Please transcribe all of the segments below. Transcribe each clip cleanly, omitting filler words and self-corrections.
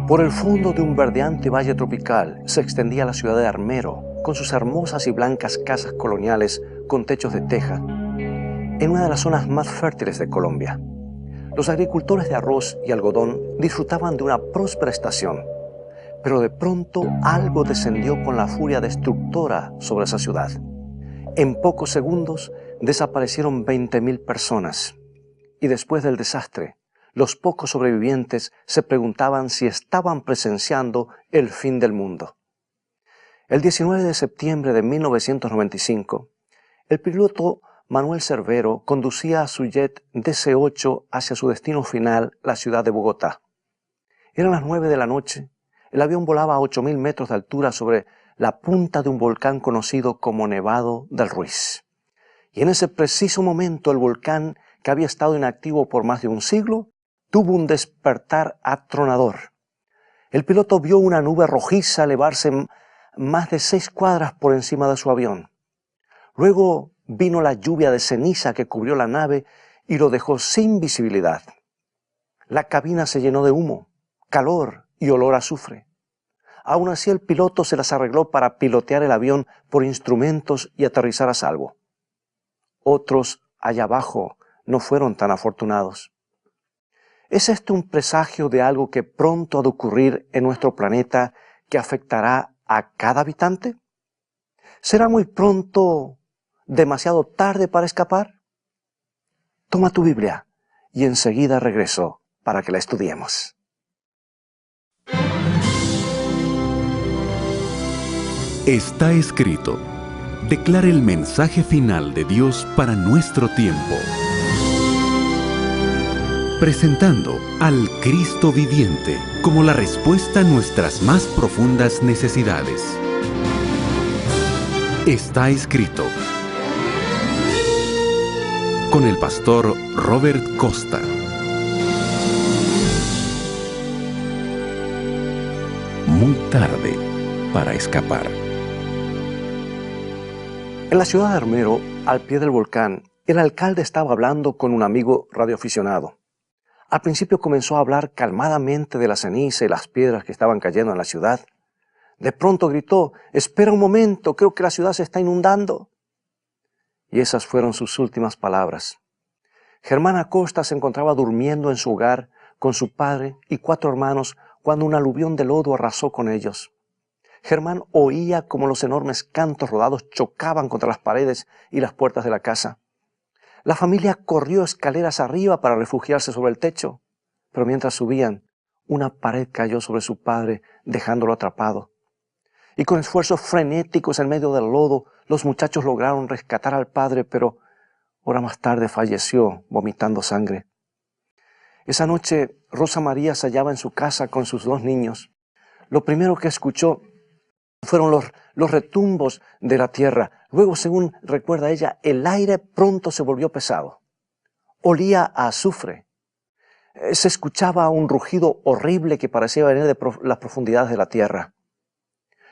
Por el fondo de un verdeante valle tropical se extendía la ciudad de Armero, con sus hermosas y blancas casas coloniales con techos de teja, en una de las zonas más fértiles de Colombia. Los agricultores de arroz y algodón disfrutaban de una próspera estación, pero de pronto algo descendió con la furia destructora sobre esa ciudad. En pocos segundos desaparecieron 20.000 personas, y después del desastre, los pocos sobrevivientes se preguntaban si estaban presenciando el fin del mundo. El 19 de septiembre de 1995, el piloto Manuel Cervero conducía su jet DC-8 hacia su destino final, la ciudad de Bogotá. Eran las 9 de la noche, el avión volaba a 8.000 metros de altura sobre la punta de un volcán conocido como Nevado del Ruiz. Y en ese preciso momento el volcán, que había estado inactivo por más de un siglo, tuvo un despertar atronador. El piloto vio una nube rojiza elevarse más de 6 cuadras por encima de su avión. Luego vino la lluvia de ceniza que cubrió la nave y lo dejó sin visibilidad. La cabina se llenó de humo, calor y olor a azufre. Aún así el piloto se las arregló para pilotear el avión por instrumentos y aterrizar a salvo. Otros allá abajo no fueron tan afortunados. ¿Es este un presagio de algo que pronto ha de ocurrir en nuestro planeta que afectará a cada habitante? ¿Será muy pronto demasiado tarde para escapar? Toma tu Biblia y enseguida regreso para que la estudiemos. Está escrito. Declara el mensaje final de Dios para nuestro tiempo. Presentando al Cristo viviente como la respuesta a nuestras más profundas necesidades. Está escrito. Con el pastor Robert Costa. Muy tarde para escapar. En la ciudad de Armero, al pie del volcán, el alcalde estaba hablando con un amigo radioaficionado. Al principio comenzó a hablar calmadamente de la ceniza y las piedras que estaban cayendo en la ciudad. De pronto gritó: «Espera un momento, creo que la ciudad se está inundando». Y esas fueron sus últimas palabras. Germán Acosta se encontraba durmiendo en su hogar con su padre y 4 hermanos cuando un aluvión de lodo arrasó con ellos. Germán oía cómo los enormes cantos rodados chocaban contra las paredes y las puertas de la casa. La familia corrió escaleras arriba para refugiarse sobre el techo, pero mientras subían, una pared cayó sobre su padre, dejándolo atrapado. Y con esfuerzos frenéticos en medio del lodo, los muchachos lograron rescatar al padre, pero hora más tarde falleció vomitando sangre. Esa noche, Rosa María se hallaba en su casa con sus 2 niños. Lo primero que escuchó fueron los retumbos de la tierra. Luego, según recuerda ella, el aire pronto se volvió pesado. Olía a azufre. Se escuchaba un rugido horrible que parecía venir de las profundidades de la tierra.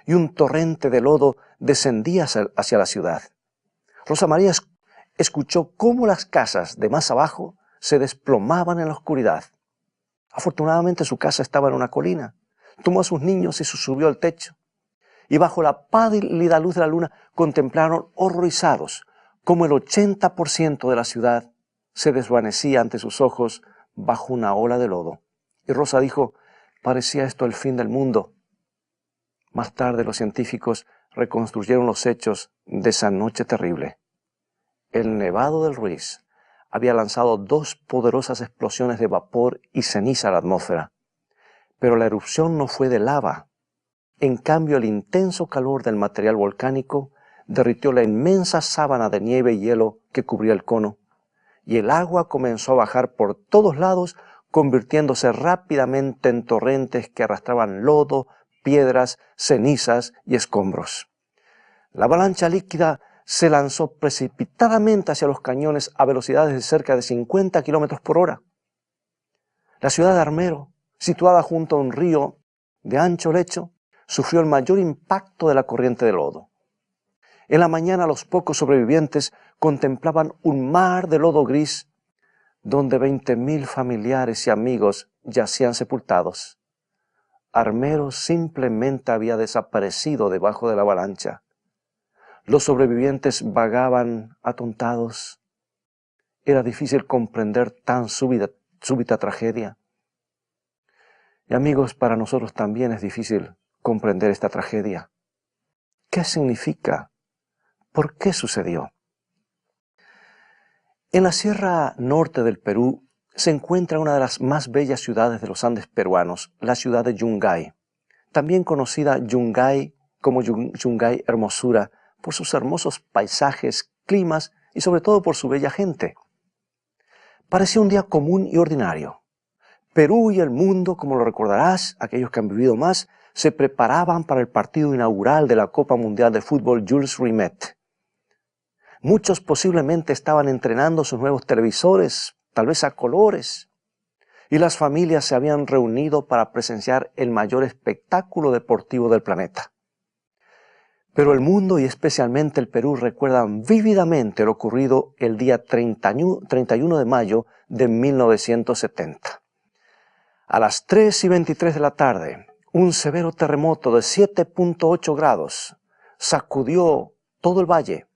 Y un torrente de lodo descendía hacia la ciudad. Rosa María escuchó cómo las casas de más abajo se desplomaban en la oscuridad. Afortunadamente su casa estaba en una colina. Tomó a sus niños y se subió al techo. Y bajo la pálida luz de la luna contemplaron horrorizados cómo el 80% de la ciudad se desvanecía ante sus ojos bajo una ola de lodo. Y Rosa dijo: parecía esto el fin del mundo. Más tarde los científicos reconstruyeron los hechos de esa noche terrible. El Nevado del Ruiz había lanzado 2 poderosas explosiones de vapor y ceniza a la atmósfera. Pero la erupción no fue de lava. En cambio, el intenso calor del material volcánico derritió la inmensa sábana de nieve y hielo que cubría el cono, y el agua comenzó a bajar por todos lados, convirtiéndose rápidamente en torrentes que arrastraban lodo, piedras, cenizas y escombros. La avalancha líquida se lanzó precipitadamente hacia los cañones a velocidades de cerca de 50 kilómetros por hora. La ciudad de Armero, situada junto a un río de ancho lecho, sufrió el mayor impacto de la corriente de lodo. En la mañana los pocos sobrevivientes contemplaban un mar de lodo gris donde 20.000 familiares y amigos yacían sepultados. Armero simplemente había desaparecido debajo de la avalancha. Los sobrevivientes vagaban atontados. Era difícil comprender tan súbita tragedia. Y amigos, para nosotros también es difícil comprender esta tragedia. ¿Qué significa? ¿Por qué sucedió? En la sierra norte del Perú se encuentra una de las más bellas ciudades de los Andes peruanos, la ciudad de Yungay, también conocida como Yungay Hermosura, por sus hermosos paisajes, climas y sobre todo por su bella gente. Parecía un día común y ordinario. Perú y el mundo, como lo recordarás, aquellos que han vivido más, se preparaban para el partido inaugural de la Copa Mundial de Fútbol Jules Rimet. Muchos posiblemente estaban entrenando sus nuevos televisores, tal vez a colores, y las familias se habían reunido para presenciar el mayor espectáculo deportivo del planeta. Pero el mundo y especialmente el Perú recuerdan vívidamente lo ocurrido el día 31 de mayo de 1970. A las 3:23 de la tarde, un severo terremoto de 7.8 grados sacudió todo el valle,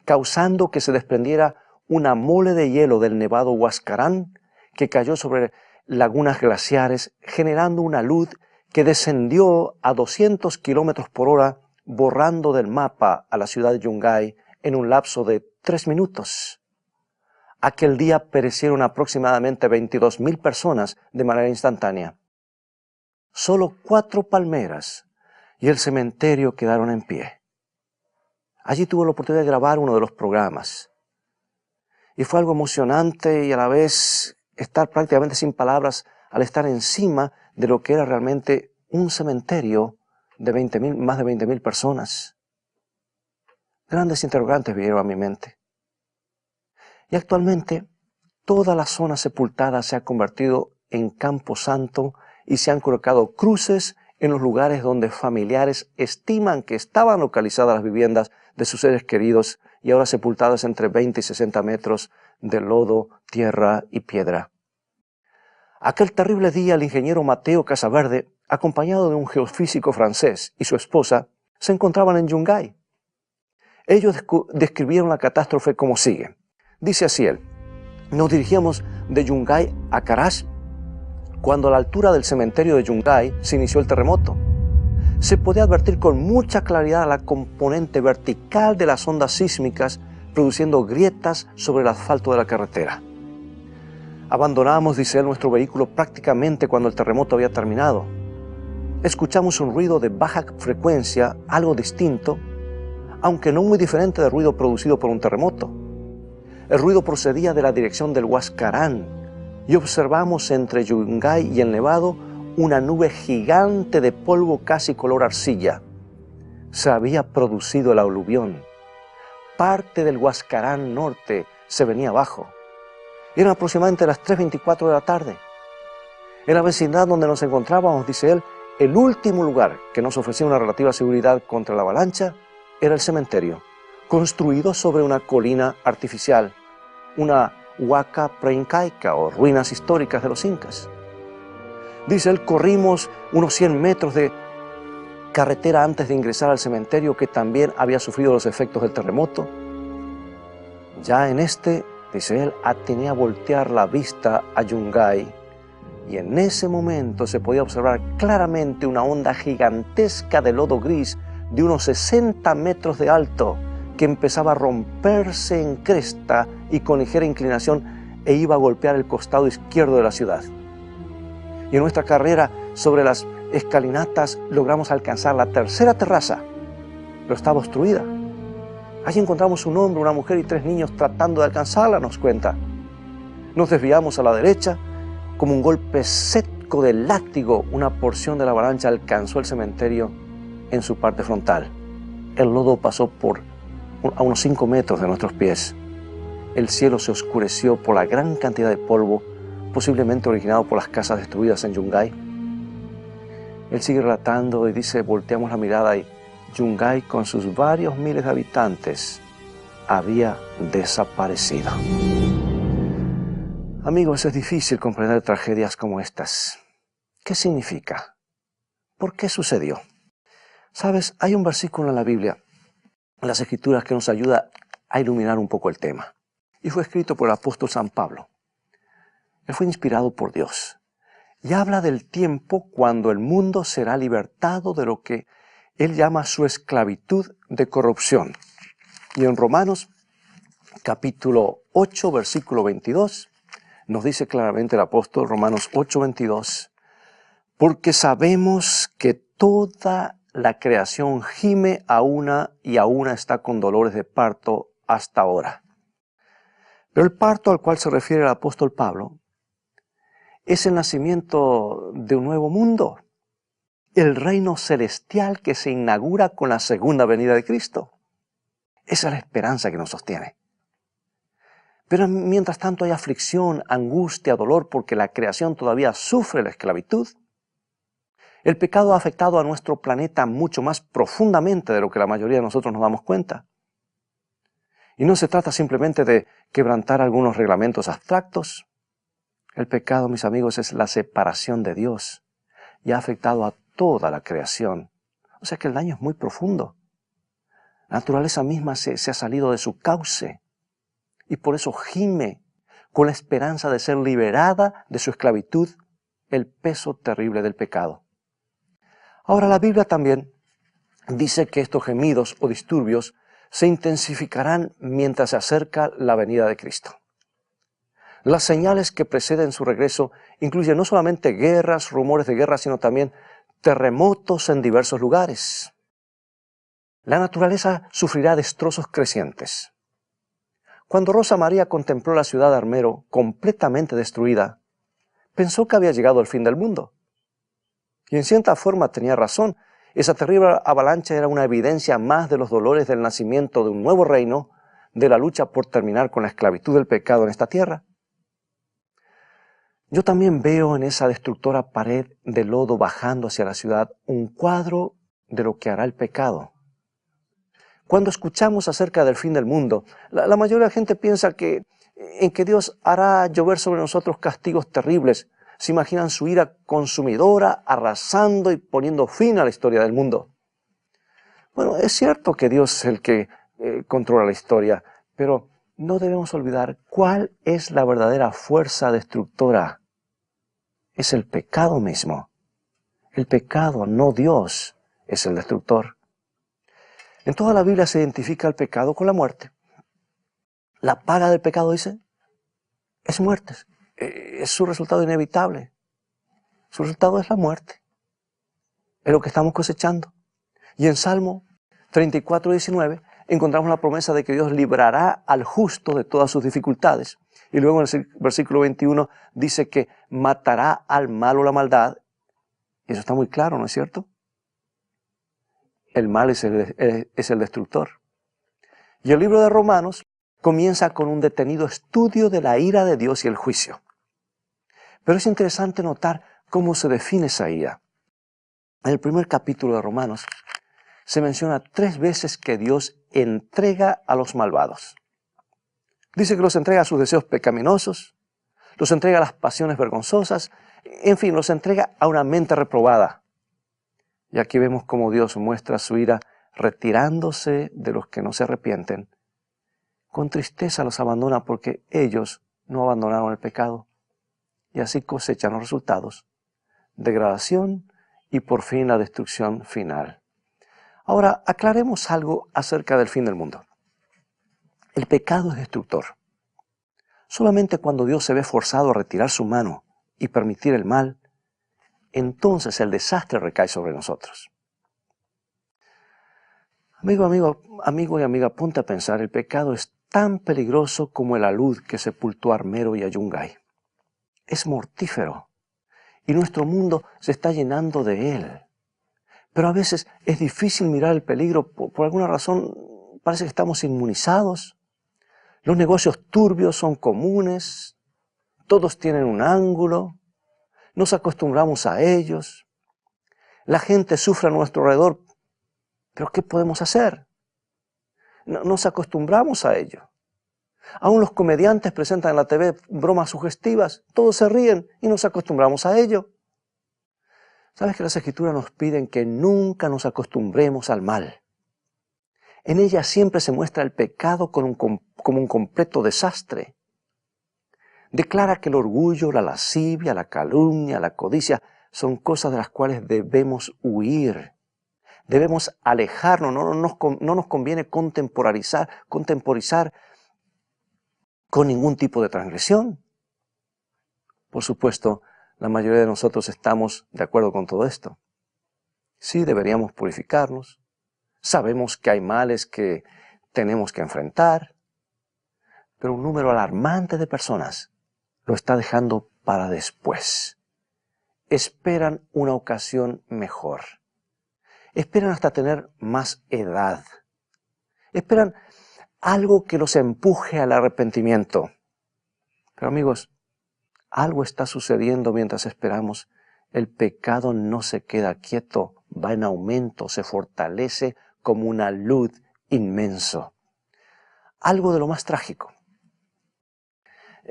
causando que se desprendiera una mole de hielo del nevado Huascarán que cayó sobre lagunas glaciares, generando una luz que descendió a 200 kilómetros por hora, borrando del mapa a la ciudad de Yungay en un lapso de 3 minutos. Aquel día perecieron aproximadamente 22.000 personas de manera instantánea. Solo 4 palmeras y el cementerio quedaron en pie. Allí tuve la oportunidad de grabar uno de los programas. Y fue algo emocionante y a la vez estar prácticamente sin palabras al estar encima de lo que era realmente un cementerio de más de 20.000 personas. Grandes interrogantes vinieron a mi mente. Y actualmente toda la zona sepultada se ha convertido en campo santo y se han colocado cruces en los lugares donde familiares estiman que estaban localizadas las viviendas de sus seres queridos y ahora sepultadas entre 20 y 60 metros de lodo, tierra y piedra. Aquel terrible día el ingeniero Mateo Casaverde, acompañado de un geofísico francés y su esposa, se encontraban en Yungay. Ellos describieron la catástrofe como sigue. Dice así él: nos dirigíamos de Yungay a Carás cuando a la altura del cementerio de Yungay se inició el terremoto. Se podía advertir con mucha claridad la componente vertical de las ondas sísmicas produciendo grietas sobre el asfalto de la carretera. Abandonamos, dice él, nuestro vehículo prácticamente cuando el terremoto había terminado. Escuchamos un ruido de baja frecuencia, algo distinto, aunque no muy diferente del ruido producido por un terremoto. El ruido procedía de la dirección del Huascarán y observamos entre Yungay y el Nevado una nube gigante de polvo casi color arcilla. Se había producido el aluvión. Parte del Huascarán norte se venía abajo. Eran aproximadamente las 3:24 de la tarde. En la vecindad donde nos encontrábamos, dice él, el último lugar que nos ofrecía una relativa seguridad contra la avalancha era el cementerio, construido sobre una colina artificial, una huaca preincaica o ruinas históricas de los incas. Dice él, corrimos unos 100 metros de carretera antes de ingresar al cementerio que también había sufrido los efectos del terremoto. Ya en este, dice él, atiné a voltear la vista a Yungay y en ese momento se podía observar claramente una onda gigantesca de lodo gris de unos 60 metros de alto que empezaba a romperse en cresta y con ligera inclinación e iba a golpear el costado izquierdo de la ciudad. Y en nuestra carrera sobre las escalinatas logramos alcanzar la tercera terraza, pero estaba obstruida. Allí encontramos un hombre, una mujer y 3 niños tratando de alcanzarla, nos cuenta. Nos desviamos a la derecha, como un golpe seco de látigo, una porción de la avalancha alcanzó el cementerio en su parte frontal. El lodo pasó a unos 5 metros de nuestros pies. El cielo se oscureció por la gran cantidad de polvo, posiblemente originado por las casas destruidas en Yungay. Él sigue relatando y dice, volteamos la mirada y Yungay, con sus varios miles de habitantes, había desaparecido. Amigos, es difícil comprender tragedias como estas. ¿Qué significa? ¿Por qué sucedió? Sabes, hay un versículo en la Biblia, en las Escrituras, que nos ayuda a iluminar un poco el tema. Y fue escrito por el apóstol San Pablo. Él fue inspirado por Dios. Y habla del tiempo cuando el mundo será libertado de lo que él llama su esclavitud de corrupción. Y en Romanos capítulo 8, versículo 22, nos dice claramente el apóstol, Romanos 8, 22, porque sabemos que toda la creación gime a una y a una está con dolores de parto hasta ahora. Pero el parto al cual se refiere el apóstol Pablo es el nacimiento de un nuevo mundo, el reino celestial que se inaugura con la segunda venida de Cristo. Esa es la esperanza que nos sostiene. Pero mientras tanto hay aflicción, angustia, dolor, porque la creación todavía sufre la esclavitud. El pecado ha afectado a nuestro planeta mucho más profundamente de lo que la mayoría de nosotros nos damos cuenta. Y no se trata simplemente de quebrantar algunos reglamentos abstractos. El pecado, mis amigos, es la separación de Dios y ha afectado a toda la creación. O sea que el daño es muy profundo. La naturaleza misma se ha salido de su cauce y por eso gime con la esperanza de ser liberada de su esclavitud, el peso terrible del pecado. Ahora la Biblia también dice que estos gemidos o disturbios se intensificarán mientras se acerca la venida de Cristo. Las señales que preceden su regreso incluyen no solamente guerras, rumores de guerra, sino también terremotos en diversos lugares. La naturaleza sufrirá destrozos crecientes. Cuando Rosa María contempló la ciudad de Armero completamente destruida, pensó que había llegado el fin del mundo. Y en cierta forma tenía razón. Esa terrible avalancha era una evidencia más de los dolores del nacimiento de un nuevo reino, de la lucha por terminar con la esclavitud del pecado en esta tierra. Yo también veo en esa destructora pared de lodo bajando hacia la ciudad un cuadro de lo que hará el pecado. Cuando escuchamos acerca del fin del mundo, la mayoría de la gente piensa en que Dios hará llover sobre nosotros castigos terribles. Se imaginan su ira consumidora, arrasando y poniendo fin a la historia del mundo. Bueno, es cierto que Dios es el que controla la historia, pero no debemos olvidar cuál es la verdadera fuerza destructora. Es el pecado mismo. El pecado, no Dios, es el destructor. En toda la Biblia se identifica el pecado con la muerte. La paga del pecado, dice, es muerte. Es su resultado inevitable. Su resultado es la muerte. Es lo que estamos cosechando. Y en Salmo 34, 19 encontramos la promesa de que Dios librará al justo de todas sus dificultades. Y luego en el versículo 21 dice que matará al malo la maldad. Y eso está muy claro, ¿no es cierto? El mal es el destructor. Y el libro de Romanos comienza con un detenido estudio de la ira de Dios y el juicio. Pero es interesante notar cómo se define esa ira. En el primer capítulo de Romanos se menciona 3 veces que Dios entrega a los malvados. Dice que los entrega a sus deseos pecaminosos, los entrega a las pasiones vergonzosas, en fin, los entrega a una mente reprobada. Y aquí vemos cómo Dios muestra su ira retirándose de los que no se arrepienten. Con tristeza los abandona porque ellos no abandonaron el pecado. Y así cosechan los resultados: degradación y por fin la destrucción final. Ahora, aclaremos algo acerca del fin del mundo. El pecado es destructor. Solamente cuando Dios se ve forzado a retirar su mano y permitir el mal, entonces el desastre recae sobre nosotros. Amigo y amiga, ponte a pensar, el pecado es tan peligroso como el alud que sepultó a Armero y a Yungay. Es mortífero y nuestro mundo se está llenando de él. Pero a veces es difícil mirar el peligro, por alguna razón parece que estamos inmunizados. Los negocios turbios son comunes, todos tienen un ángulo, nos acostumbramos a ellos, la gente sufre a nuestro alrededor, pero ¿qué podemos hacer? Nos acostumbramos a ello. Aún los comediantes presentan en la TV bromas sugestivas, todos se ríen y nos acostumbramos a ello. Sabes que las Escrituras nos piden que nunca nos acostumbremos al mal. En ella siempre se muestra el pecado como un completo desastre. Declara que el orgullo, la lascivia, la calumnia, la codicia son cosas de las cuales debemos huir. Debemos alejarnos, no nos conviene contemporizar con ningún tipo de transgresión. Por supuesto, la mayoría de nosotros estamos de acuerdo con todo esto. Sí, deberíamos purificarnos. Sabemos que hay males que tenemos que enfrentar, pero un número alarmante de personas lo está dejando para después. Esperan una ocasión mejor. Esperan hasta tener más edad. Esperan algo que los empuje al arrepentimiento. Pero amigos, algo está sucediendo mientras esperamos. El pecado no se queda quieto, va en aumento, se fortalece como una luz inmenso. Algo de lo más trágico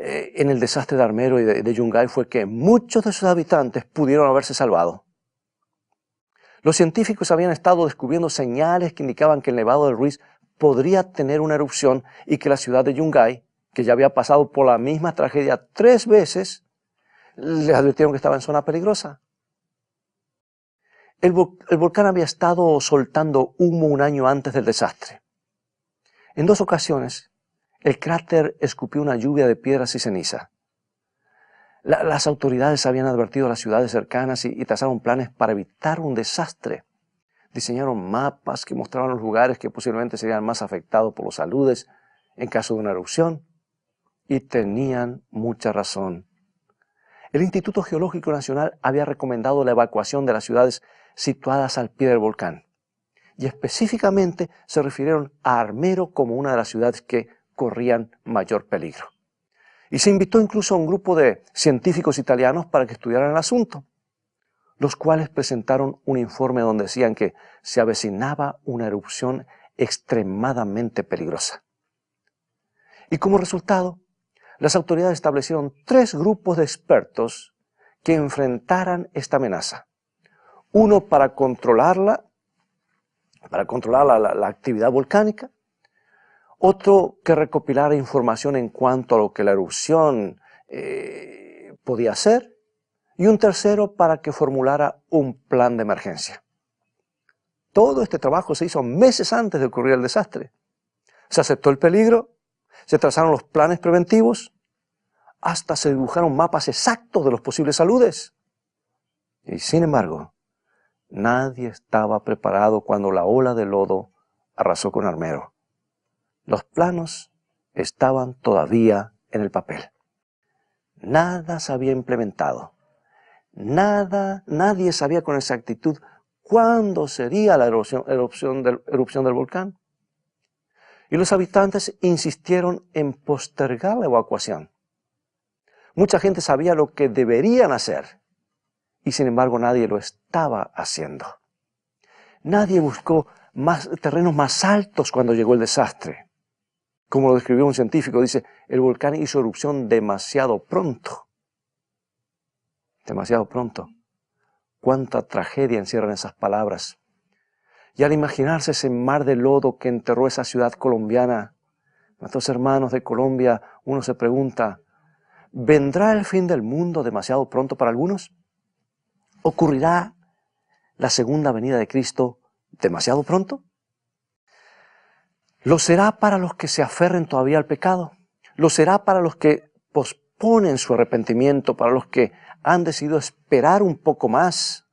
en el desastre de Armero y de Yungay fue que muchos de sus habitantes pudieron haberse salvado. Los científicos habían estado descubriendo señales que indicaban que el Nevado del Ruiz podría tener una erupción y que la ciudad de Yungay, que ya había pasado por la misma tragedia 3 veces, les advirtieron que estaba en zona peligrosa. El volcán había estado soltando humo un año antes del desastre. En 2 ocasiones, el cráter escupió una lluvia de piedras y ceniza. Las autoridades habían advertido a las ciudades cercanas y trazaron planes para evitar un desastre. Diseñaron mapas que mostraban los lugares que posiblemente serían más afectados por los aludes en caso de una erupción. Y tenían mucha razón. El Instituto Geológico Nacional había recomendado la evacuación de las ciudades situadas al pie del volcán. Y específicamente se refirieron a Armero como una de las ciudades que corrían mayor peligro. Y se invitó incluso a un grupo de científicos italianos para que estudiaran el asunto, los cuales presentaron un informe donde decían que se avecinaba una erupción extremadamente peligrosa. Y como resultado, las autoridades establecieron 3 grupos de expertos que enfrentaran esta amenaza. Uno para controlar la actividad volcánica, otro que recopilara información en cuanto a lo que la erupción podía hacer, y un tercero para que formulara un plan de emergencia. Todo este trabajo se hizo meses antes de ocurrir el desastre. Se aceptó el peligro, se trazaron los planes preventivos, hasta se dibujaron mapas exactos de los posibles aludes. Y sin embargo, nadie estaba preparado cuando la ola de lodo arrasó con Armero. Los planos estaban todavía en el papel. Nada se había implementado. Nadie sabía con exactitud cuándo sería la erupción del volcán. Y los habitantes insistieron en postergar la evacuación. Mucha gente sabía lo que deberían hacer y sin embargo nadie lo estaba haciendo. Nadie buscó terrenos más altos cuando llegó el desastre. Como lo describió un científico, dice, el volcán hizo erupción demasiado pronto. Demasiado pronto. Cuánta tragedia encierran esas palabras. Y al imaginarse ese mar de lodo que enterró esa ciudad colombiana, nuestros hermanos de Colombia, uno se pregunta, ¿vendrá el fin del mundo demasiado pronto para algunos? ¿Ocurrirá la segunda venida de Cristo demasiado pronto? ¿Lo será para los que se aferren todavía al pecado? ¿Lo será para los que posponen su arrepentimiento, para los que han decidido esperar un poco más?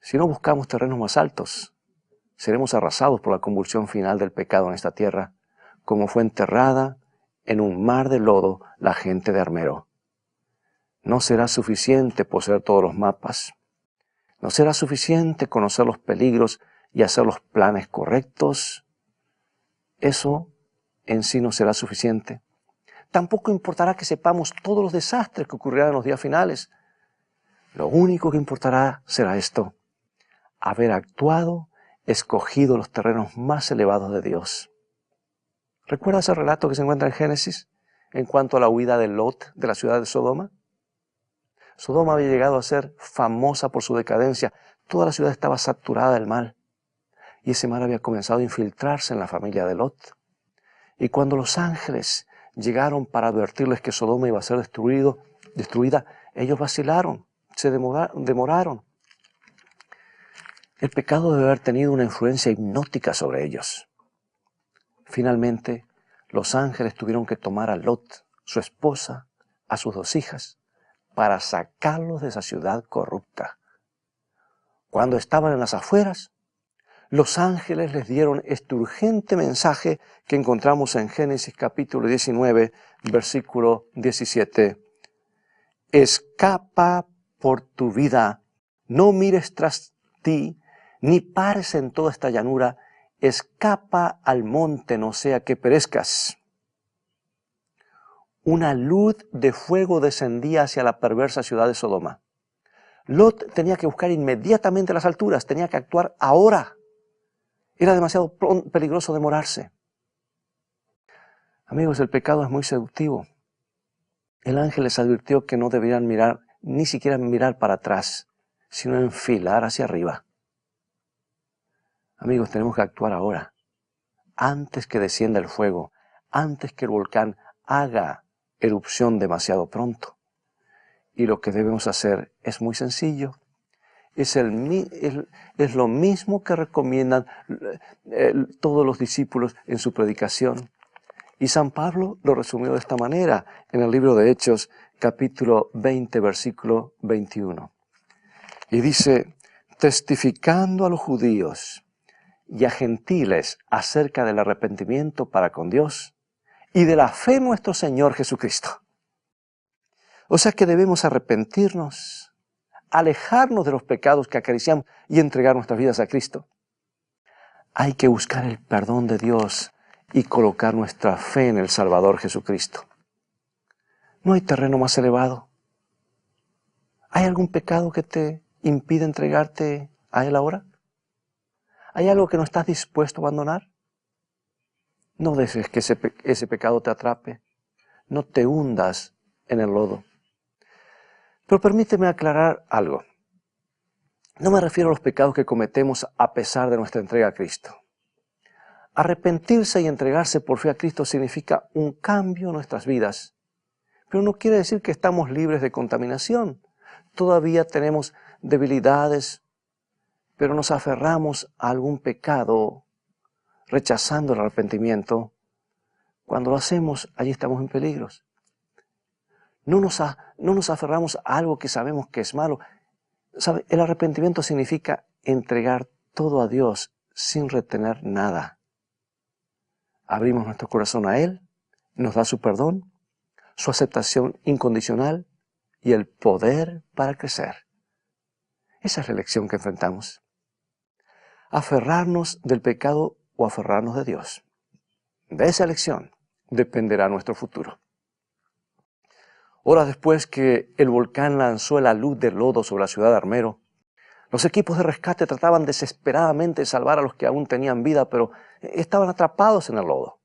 Si no buscamos terrenos más altos, seremos arrasados por la convulsión final del pecado en esta tierra, como fue enterrada en un mar de lodo la gente de Armero. No será suficiente poseer todos los mapas. No será suficiente conocer los peligros y hacer los planes correctos. Eso en sí no será suficiente. Tampoco importará que sepamos todos los desastres que ocurrirán en los días finales. Lo único que importará será esto: haber actuado, escogido los terrenos más elevados de Dios. ¿Recuerdas el relato que se encuentra en Génesis en cuanto a la huida de Lot de la ciudad de Sodoma? Sodoma había llegado a ser famosa por su decadencia. Toda la ciudad estaba saturada del mal. Y ese mal había comenzado a infiltrarse en la familia de Lot. Y cuando los ángeles llegaron para advertirles que Sodoma iba a ser destruida, ellos vacilaron, se demoraron. El pecado debe haber tenido una influencia hipnótica sobre ellos. Finalmente, los ángeles tuvieron que tomar a Lot, su esposa, a sus 2 hijas, para sacarlos de esa ciudad corrupta. Cuando estaban en las afueras, los ángeles les dieron este urgente mensaje que encontramos en Génesis capítulo 19, versículo 17. Escapa por tu vida, no mires tras ti, ni pares en toda esta llanura, escapa al monte, no sea que perezcas. Una luz de fuego descendía hacia la perversa ciudad de Sodoma. Lot tenía que buscar inmediatamente las alturas, tenía que actuar ahora. Era demasiado peligroso demorarse. Amigos, el pecado es muy seductivo. El ángel les advirtió que no deberían mirar, ni siquiera mirar para atrás, sino enfilar hacia arriba. Amigos, tenemos que actuar ahora, antes que descienda el fuego, antes que el volcán haga erupción demasiado pronto. Y lo que debemos hacer es muy sencillo. Es lo mismo que recomiendan todos los discípulos en su predicación. Y San Pablo lo resumió de esta manera en el libro de Hechos, capítulo 20, versículo 21. Y dice, testificando a los judíos y a gentiles acerca del arrepentimiento para con Dios y de la fe en nuestro Señor Jesucristo. O sea que debemos arrepentirnos, alejarnos de los pecados que acariciamos y entregar nuestras vidas a Cristo. Hay que buscar el perdón de Dios y colocar nuestra fe en el Salvador Jesucristo. No hay terreno más elevado. ¿Hay algún pecado que te impide entregarte a Él ahora? ¿Hay algo que no estás dispuesto a abandonar? No dejes que ese pecado te atrape. No te hundas en el lodo. Pero permíteme aclarar algo. No me refiero a los pecados que cometemos a pesar de nuestra entrega a Cristo. Arrepentirse y entregarse por fe a Cristo significa un cambio en nuestras vidas. Pero no quiere decir que estamos libres de contaminación. Todavía tenemos debilidades, pero nos aferramos a algún pecado, rechazando el arrepentimiento. Cuando lo hacemos, allí estamos en peligros. No nos aferramos a algo que sabemos que es malo. ¿Sabe? El arrepentimiento significa entregar todo a Dios sin retener nada. Abrimos nuestro corazón a Él, nos da su perdón, su aceptación incondicional y el poder para crecer. Esa es la elección que enfrentamos. Aferrarnos del pecado o aferrarnos de Dios. De esa elección dependerá nuestro futuro. Horas después que el volcán lanzó la luz del lodo sobre la ciudad de Armero, los equipos de rescate trataban desesperadamente de salvar a los que aún tenían vida, pero estaban atrapados en el lodo.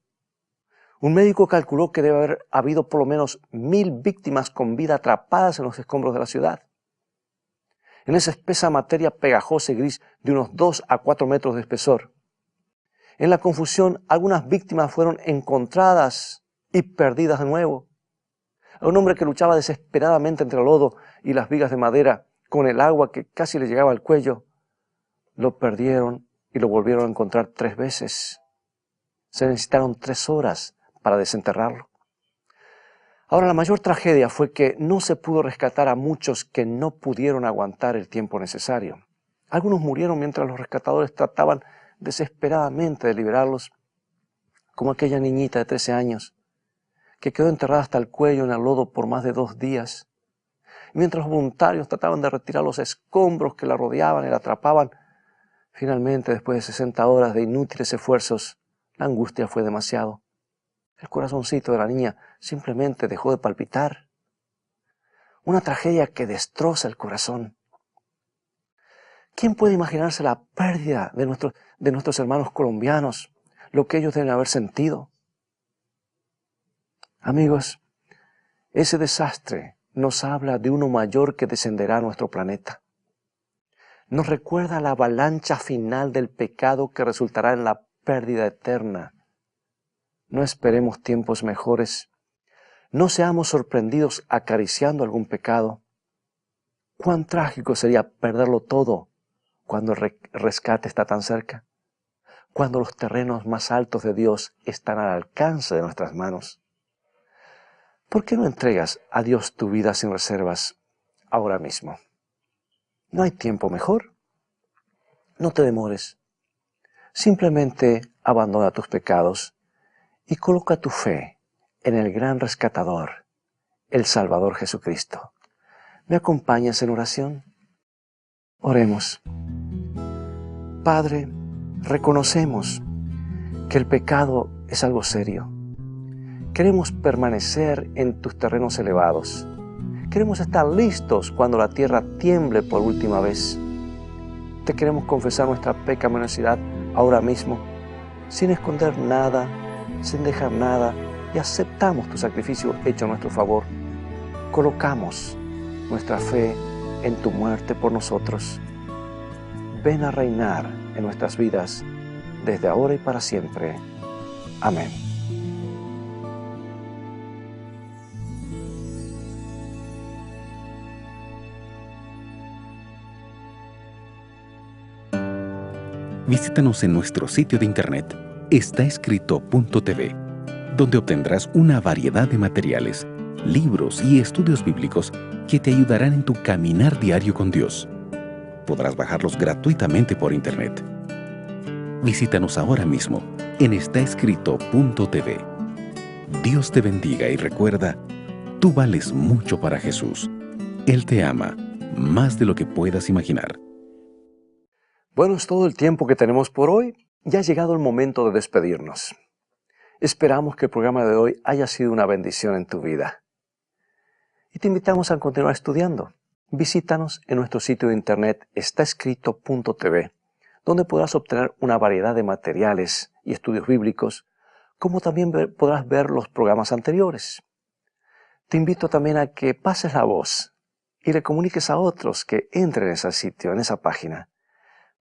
Un médico calculó que debe haber habido por lo menos 1000 víctimas con vida atrapadas en los escombros de la ciudad. En esa espesa materia pegajosa y gris de unos 2 a 4 metros de espesor. En la confusión, algunas víctimas fueron encontradas y perdidas de nuevo. A un hombre que luchaba desesperadamente entre el lodo y las vigas de madera, con el agua que casi le llegaba al cuello, lo perdieron y lo volvieron a encontrar 3 veces. Se necesitaron 3 horas para desenterrarlo. Ahora, la mayor tragedia fue que no se pudo rescatar a muchos que no pudieron aguantar el tiempo necesario. Algunos murieron mientras los rescatadores trataban desesperadamente de liberarlos, como aquella niñita de 13 años, que quedó enterrada hasta el cuello en el lodo por más de 2 días. Mientras los voluntarios trataban de retirar los escombros que la rodeaban y la atrapaban, finalmente, después de 60 horas de inútiles esfuerzos, la angustia fue demasiado. El corazoncito de la niña simplemente dejó de palpitar. Una tragedia que destroza el corazón. ¿Quién puede imaginarse la pérdida de nuestros hermanos colombianos, lo que ellos deben haber sentido? Amigos, ese desastre nos habla de uno mayor que descenderá a nuestro planeta. Nos recuerda la avalancha final del pecado que resultará en la pérdida eterna. No esperemos tiempos mejores. No seamos sorprendidos acariciando algún pecado. Cuán trágico sería perderlo todo cuando el rescate está tan cerca, cuando los terrenos más altos de Dios están al alcance de nuestras manos. ¿Por qué no entregas a Dios tu vida sin reservas ahora mismo? ¿No hay tiempo mejor? No te demores. Simplemente abandona tus pecados y coloca tu fe en el gran rescatador, el Salvador Jesucristo. ¿Me acompañas en oración? Oremos. Padre, reconocemos que el pecado es algo serio. Queremos permanecer en tus terrenos elevados. Queremos estar listos cuando la tierra tiemble por última vez. Te queremos confesar nuestra pecaminosidad ahora mismo, sin esconder nada, sin dejar nada, y aceptamos tu sacrificio hecho a nuestro favor. Colocamos nuestra fe en tu muerte por nosotros. Ven a reinar en nuestras vidas desde ahora y para siempre. Amén. Visítanos en nuestro sitio de internet estaescrito.tv, donde obtendrás una variedad de materiales, libros y estudios bíblicos que te ayudarán en tu caminar diario con Dios. Podrás bajarlos gratuitamente por internet. Visítanos ahora mismo en estaescrito.tv. Dios te bendiga y recuerda, tú vales mucho para Jesús. Él te ama más de lo que puedas imaginar. Bueno, es todo el tiempo que tenemos por hoy. Ya ha llegado el momento de despedirnos. Esperamos que el programa de hoy haya sido una bendición en tu vida. Y te invitamos a continuar estudiando. Visítanos en nuestro sitio de internet estaescrito.tv, donde podrás obtener una variedad de materiales y estudios bíblicos, como también podrás ver los programas anteriores. Te invito también a que pases la voz y le comuniques a otros que entren en ese sitio, en esa página,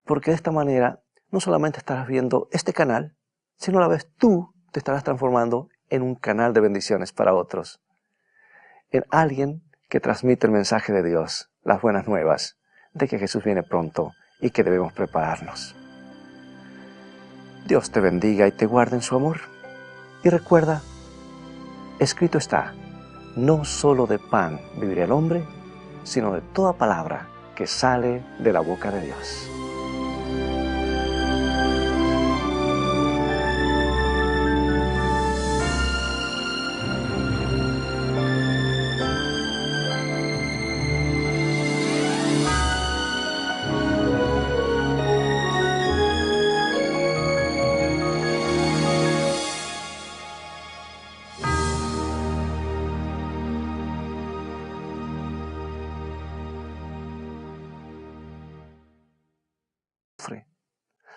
porque de esta manera no solamente estarás viendo este canal, sino a la vez tú te estarás transformando en un canal de bendiciones para otros, en alguien que transmite el mensaje de Dios, las buenas nuevas de que Jesús viene pronto y que debemos prepararnos. Dios te bendiga y te guarde en su amor. Y recuerda, escrito está, no solo de pan vivirá el hombre, sino de toda palabra que sale de la boca de Dios.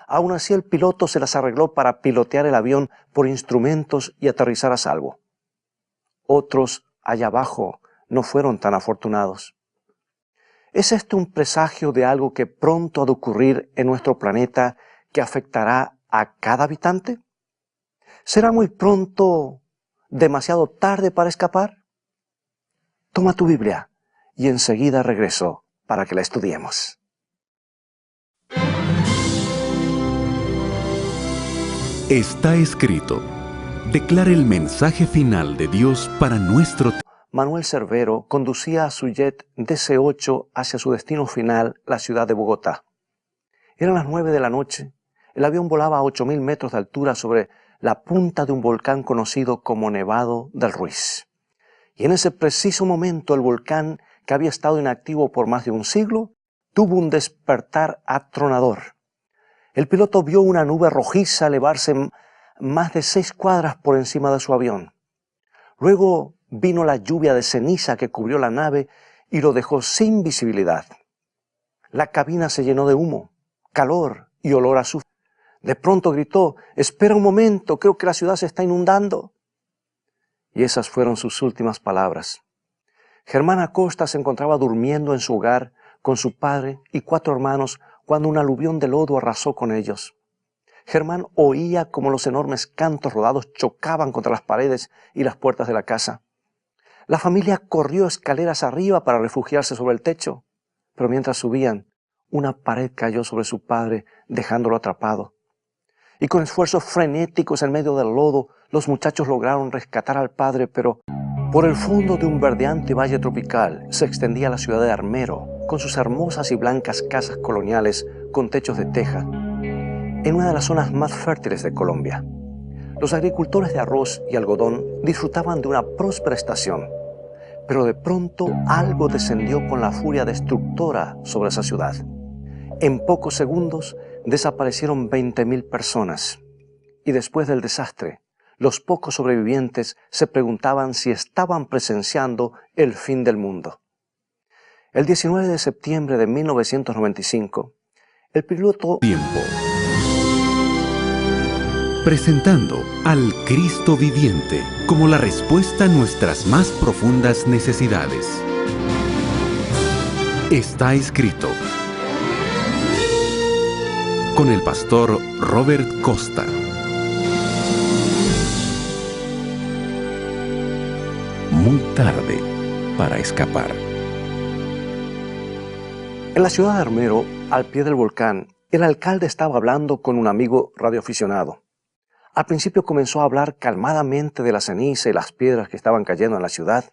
Aún así el piloto se las arregló para pilotear el avión por instrumentos y aterrizar a salvo. Otros allá abajo no fueron tan afortunados. ¿Es este un presagio de algo que pronto ha de ocurrir en nuestro planeta que afectará a cada habitante? ¿Será muy pronto demasiado tarde para escapar? Toma tu Biblia y enseguida regreso para que la estudiemos. Está escrito. Declara el mensaje final de Dios para nuestro tiempo. Manuel Cervero conducía a su jet DC-8 hacia su destino final, la ciudad de Bogotá. Eran las 9 de la noche. El avión volaba a 8.000 metros de altura sobre la punta de un volcán conocido como Nevado del Ruiz. Y en ese preciso momento el volcán, que había estado inactivo por más de un siglo, tuvo un despertar atronador. El piloto vio una nube rojiza elevarse más de 6 cuadras por encima de su avión. Luego vino la lluvia de ceniza que cubrió la nave y lo dejó sin visibilidad. La cabina se llenó de humo, calor y olor a azufre. De pronto gritó: «Espera un momento, creo que la ciudad se está inundando». Y esas fueron sus últimas palabras. Germán Acosta se encontraba durmiendo en su hogar con su padre y 4 hermanos cuando un aluvión de lodo arrasó con ellos. Germán oía cómo los enormes cantos rodados chocaban contra las paredes y las puertas de la casa. La familia corrió escaleras arriba para refugiarse sobre el techo, pero mientras subían, una pared cayó sobre su padre, dejándolo atrapado. Y con esfuerzos frenéticos en medio del lodo, los muchachos lograron rescatar al padre, pero por el fondo de un verdeante valle tropical se extendía la ciudad de Armero, con sus hermosas y blancas casas coloniales con techos de teja, en una de las zonas más fértiles de Colombia. Los agricultores de arroz y algodón disfrutaban de una próspera estación, pero de pronto algo descendió con la furia destructora sobre esa ciudad. En pocos segundos desaparecieron 20.000 personas, y después del desastre, los pocos sobrevivientes se preguntaban si estaban presenciando el fin del mundo. El 19 de septiembre de 1995, el piloto Tiempo. Presentando al Cristo viviente como la respuesta a nuestras más profundas necesidades. Está escrito. Con el pastor Robert Costa. Muy tarde para escapar. En la ciudad de Armero, al pie del volcán, el alcalde estaba hablando con un amigo radioaficionado. Al principio comenzó a hablar calmadamente de la ceniza y las piedras que estaban cayendo en la ciudad,